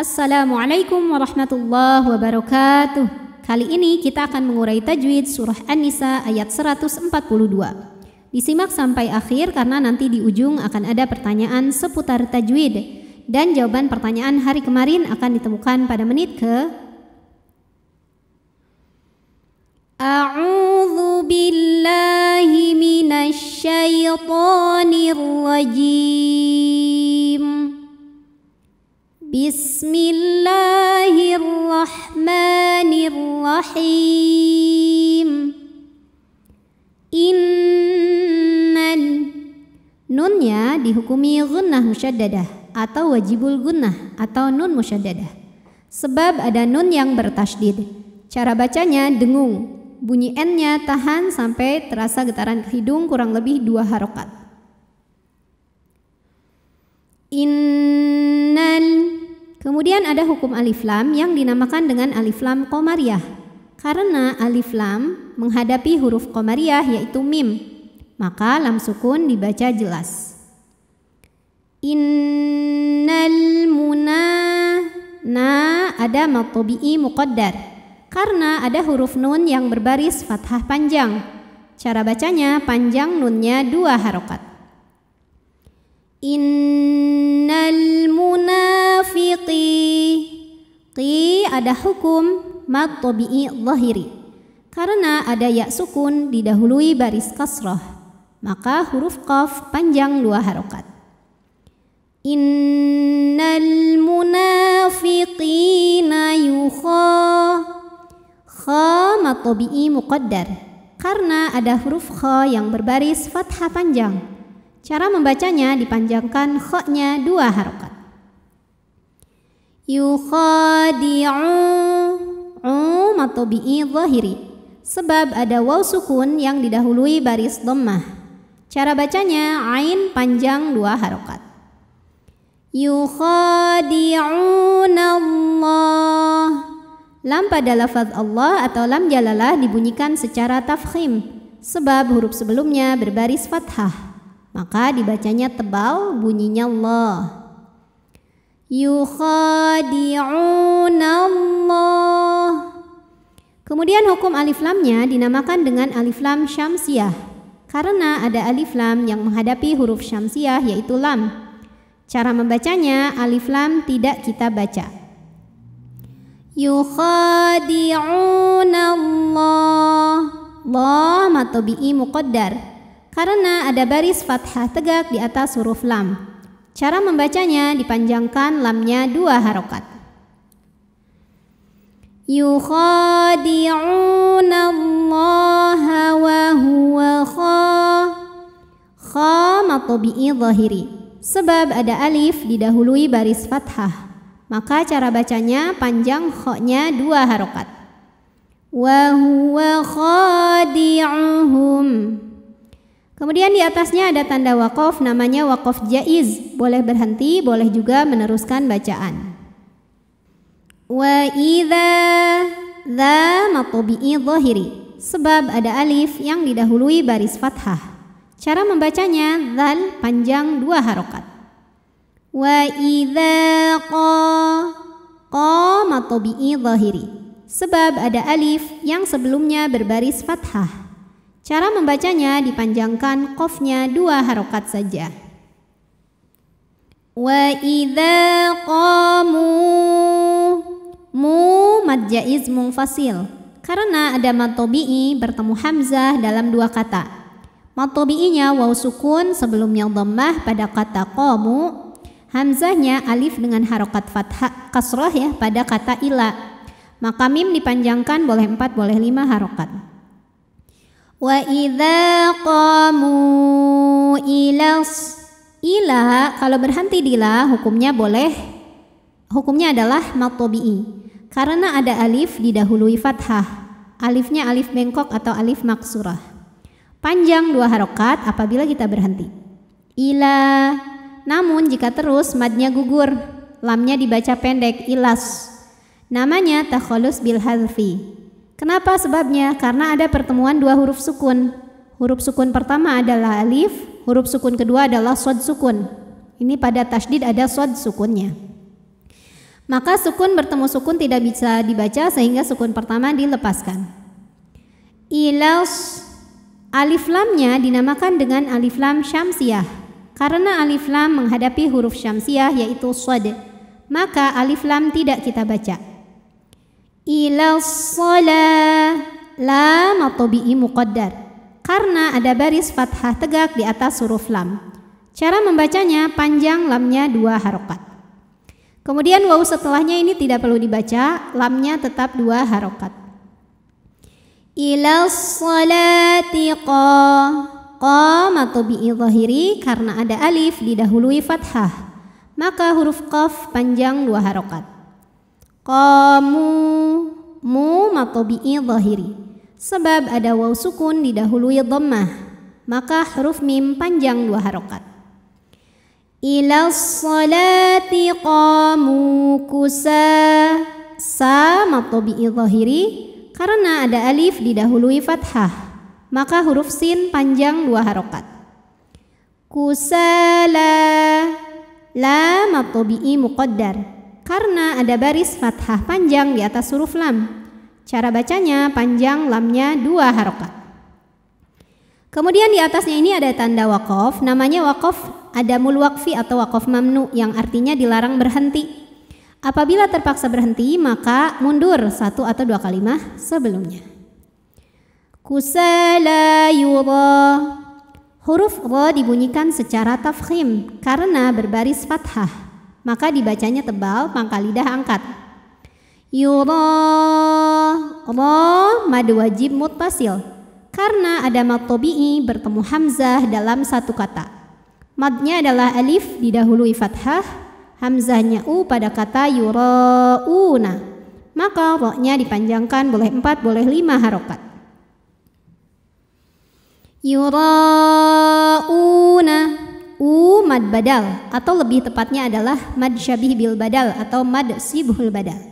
Assalamualaikum warahmatullahi wabarakatuh. Kali ini kita akan mengurai tajwid surah An-Nisa ayat 142. Disimak sampai akhir karena nanti di ujung akan ada pertanyaan seputar tajwid. Dan jawaban pertanyaan hari kemarin akan ditemukan pada menit ke A'udzu billahi minasy syaithanir rajim. Bismillahirrahmanirrahim. Innal, nunnya dihukumi gunnah musyaddadah atau wajibul gunnah atau nun musyaddadah sebab ada nun yang bertasydid. Cara bacanya dengung, bunyi n-nya tahan sampai terasa getaran ke hidung kurang lebih 2 harokat. Innal. Kemudian ada hukum alif lam yang dinamakan dengan alif lam qamariyah. Karena alif lam menghadapi huruf qamariyah yaitu mim, maka lam sukun dibaca jelas. Innal na ada mad tabi'i muqaddar karena ada huruf nun yang berbaris fathah panjang. Cara bacanya panjang nunnya 2 harokat. Innal qi ada hukum mad tabi'i zahiri karena ada ya sukun didahului baris kasrah, maka huruf qaf panjang 2 harokat. Innal munafiqina kha mad tabi'i muqaddar karena ada huruf kha yang berbaris fathah panjang. Cara membacanya dipanjangkan kha-nya 2 harokat. Yukhadi'u mad tabi'i zahiri sebab ada waw sukun yang didahului baris dhammah. Cara bacanya ain panjang 2 harokat. Yukhadi'unallah, lam pada lafaz Allah atau lam jalalah dibunyikan secara tafkhim sebab huruf sebelumnya berbaris fathah, maka dibacanya tebal bunyinya Allah. Yukhadi'unallah. Kemudian hukum alif lamnya dinamakan dengan alif lam syamsiyah karena ada alif lam yang menghadapi huruf syamsiyah yaitu lam. Cara membacanya alif lam tidak kita baca. Yukhadi'unallah, la mad tabi'i muqaddar karena ada baris fathah tegak di atas huruf lam. Cara membacanya dipanjangkan lamnya 2 harokat. Yukhadi'unallaha wa huwa kha mad tabi'i zahiri sebab ada alif didahului baris fathah, maka cara bacanya panjang kha-nya 2 harokat. Wa huwa khadi'uhum. Kemudian di atasnya ada tanda waqaf namanya waqaf jaiz, boleh berhenti, boleh juga meneruskan bacaan. Wa idza dza mad tabi'i zahiri sebab ada alif yang didahului baris fathah. Cara membacanya dzal panjang 2 harokat. Wa idza qa mad tabi'i zahiri sebab ada alif yang sebelumnya berbaris fathah. Cara membacanya dipanjangkan qafnya 2 harokat saja. Wa idza qamu, mad jaiz munfasil karena ada mad tabi'i bertemu hamzah dalam 2 kata. Mad tabi'inya waw sukun sebelumnya dhammah pada kata qamu, hamzahnya alif dengan harokat fathah kasrah ya pada kata ila. Maka mim dipanjangkan boleh 4 boleh 5 harokat. Wa idza qamu ila, kalau berhenti di la hukumnya adalah mad tabi'i karena ada alif didahului fathah. Alifnya alif bengkok atau alif maksurah. Panjang 2 harokat apabila kita berhenti. Ila. Namun jika terus madnya gugur, lamnya dibaca pendek ilas. Namanya takhallus bil hadfi. Kenapa sebabnya? Karena ada pertemuan 2 huruf sukun. Huruf sukun pertama adalah alif, huruf sukun kedua adalah shad sukun. Ini pada tasydid ada shad sukunnya. Maka sukun bertemu sukun tidak bisa dibaca sehingga sukun pertama dilepaskan. Ilas, alif lamnya dinamakan dengan alif lam syamsiyah karena alif lam menghadapi huruf syamsiyah yaitu shad. Maka alif lam tidak kita baca. Ilas shalah, lam at-tabi'i muqaddar karena ada baris fathah tegak di atas huruf lam. Cara membacanya panjang lamnya 2 harokat. Kemudian waw setelahnya ini tidak perlu dibaca, lamnya tetap 2 harokat. Ilas salati qam at-tabi'i zahiri karena ada alif didahului fathah. Maka huruf qaf panjang 2 harokat. Qamu mu at-tabi'i zahiri. Sebab ada waw sukun didahului dhammah, maka huruf mim panjang 2 harokat. Ilas salati qamu kusa, sa at-tabi'i zahiri karena ada alif didahului fathah, maka huruf sin panjang 2 harokat. Kusala, lam at-tabi'i muqaddar karena ada baris fathah panjang di atas huruf lam. Cara bacanya panjang lamnya 2 harokat. Kemudian di atasnya ini ada tanda waqaf, namanya waqaf adamul waqfi atau waqaf mamnu yang artinya dilarang berhenti. Apabila terpaksa berhenti maka mundur 1 atau 2 kalimat sebelumnya. Kusala yura, huruf ra dibunyikan secara tafkhim karena berbaris fathah, maka dibacanya tebal, pangkal lidah angkat. Yura, ra mad wajib muttasil karena ada mad tabi'i bertemu hamzah dalam satu kata. Madnya adalah alif didahului fathah, hamzahnya u pada kata yurauna. Maka ra-nya dipanjangkan boleh 4 boleh 5 harokat. Yurauna, u mad badal atau lebih tepatnya adalah mad syabih bil badal atau mad sibhul badal.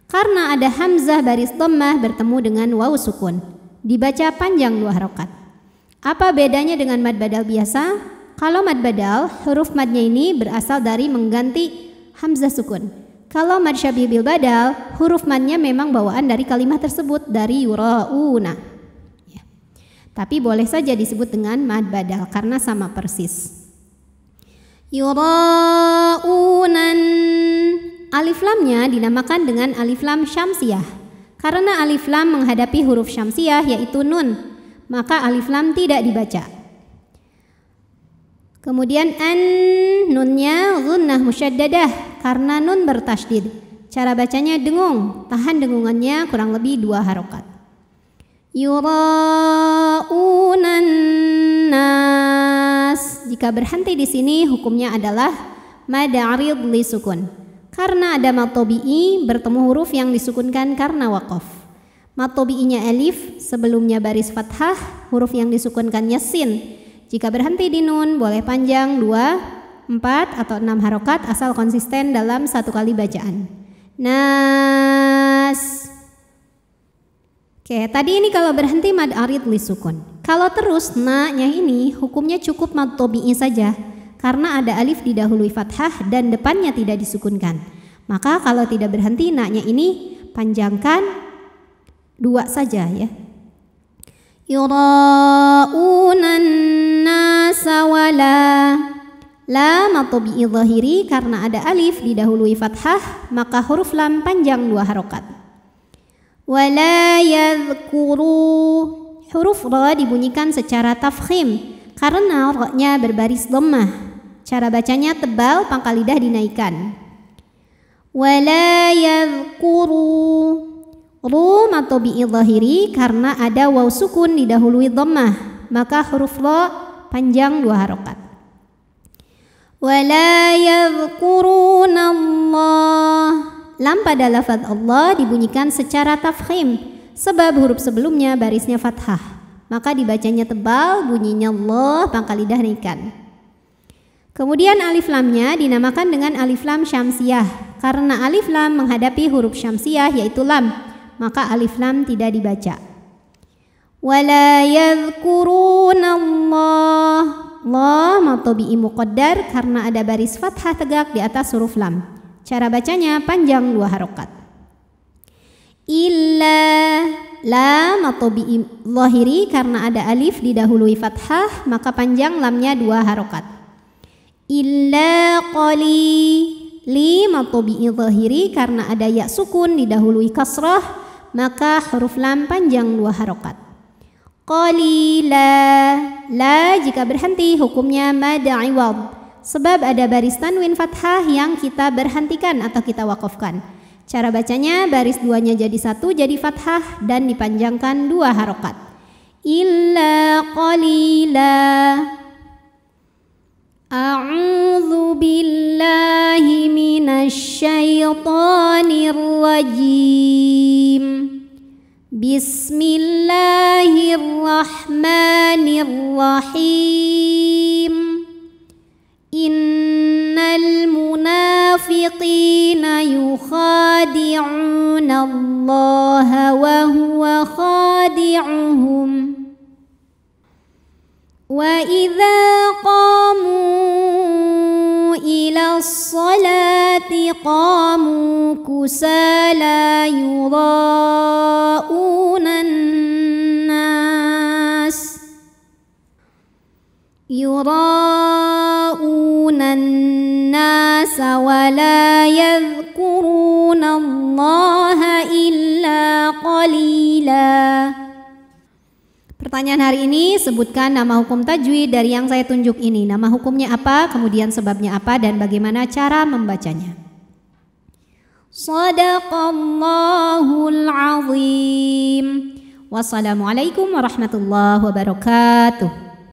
Karena ada hamzah baris dhammah bertemu dengan waw sukun, dibaca panjang 2 harokat. Apa bedanya dengan mad badal biasa? Kalau mad badal, huruf madnya ini berasal dari mengganti hamzah sukun. Kalau mad syabih bil badal, huruf madnya memang bawaan dari kalimat tersebut, dari yurauna. Ya. Tapi boleh saja disebut dengan mad badal karena sama persis. Yuraunan, alif lamnya dinamakan dengan alif lam syamsiyah karena alif lam menghadapi huruf syamsiyah yaitu nun, maka alif lam tidak dibaca. Kemudian an, nunnya gunnah musyaddadah karena nun bertasydid. Cara bacanya dengung, tahan dengungannya kurang lebih 2 harokat. Yuraunan nas, jika berhenti di sini hukumnya adalah mad arid li sukun. Karena ada mad tabi'i bertemu huruf yang disukunkan karena waqaf. Mad tabi'inya alif, sebelumnya baris fathah, huruf yang disukunkannya sin. Jika berhenti di nun boleh panjang 2, 4 atau 6 harokat asal konsisten dalam 1 kali bacaan. Nas. Oke, tadi ini kalau berhenti mad arid li sukun. Kalau terus na-nya ini hukumnya cukup mad tabi'i saja karena ada alif didahului fathah dan depannya tidak disukunkan. Maka kalau tidak berhenti na-nya ini panjangkan 2 saja ya. Yuraunan nasa wala, lam at-tabi'i zahiri karena ada alif didahului fathah, maka huruf lam panjang 2 harokat. Wala yadhkuru, huruf ra dibunyikan secara tafkhim karena ra-nya berbaris dhammah. Cara bacanya tebal, pangkal lidah dinaikkan. Wala yadhkuru, ru mad tabi'i zahiri karena ada waw sukun didahului dhammah, maka huruf ra panjang 2 harokat. Wala yadhkurunallah, lam pada lafaz Allah dibunyikan secara tafkhim sebab huruf sebelumnya barisnya fathah, maka dibacanya tebal, bunyinya Allah, pangkal lidah naikkan. Kemudian alif lamnya dinamakan dengan alif lam syamsiyah karena alif lam menghadapi huruf syamsiyah yaitu lam, maka alif lam tidak dibaca. Wala yadhkurunallah, la mad tabi'i muqaddar karena ada baris fathah tegak di atas huruf lam. Cara bacanya panjang 2 harokat. Illa, lam atau bi zahiri karena ada alif didahului fathah, maka panjang lamnya 2 harokat. Illa qali, lim atau bi zahiri karena ada ya sukun didahului kasrah, maka huruf lam panjang 2 harokat. Qalila, la jika berhenti hukumnya mad iwad, sebab ada baris tanwin fathah yang kita berhentikan atau kita wakafkan. Cara bacanya baris 2-nya jadi 1 jadi fathah dan dipanjangkan 2 harokat. Illa qalila. A'udzu billahi minasy syaithanir rajim. Bismillahirrahmanirrahim. Innal munafiqina yukhadi'una Allaha wa huwa khadi'uhum. Wa idza qamu ila sholati qamu kusala yura'unan nas wa la yadhkuruna Allaha illa qalila. Pertanyaan hari ini, sebutkan nama hukum tajwid dari yang saya tunjuk ini. Nama hukumnya apa, kemudian sebabnya apa, dan bagaimana cara membacanya. Shadaqallahul azim. Wassalamualaikum warahmatullahi wabarakatuh.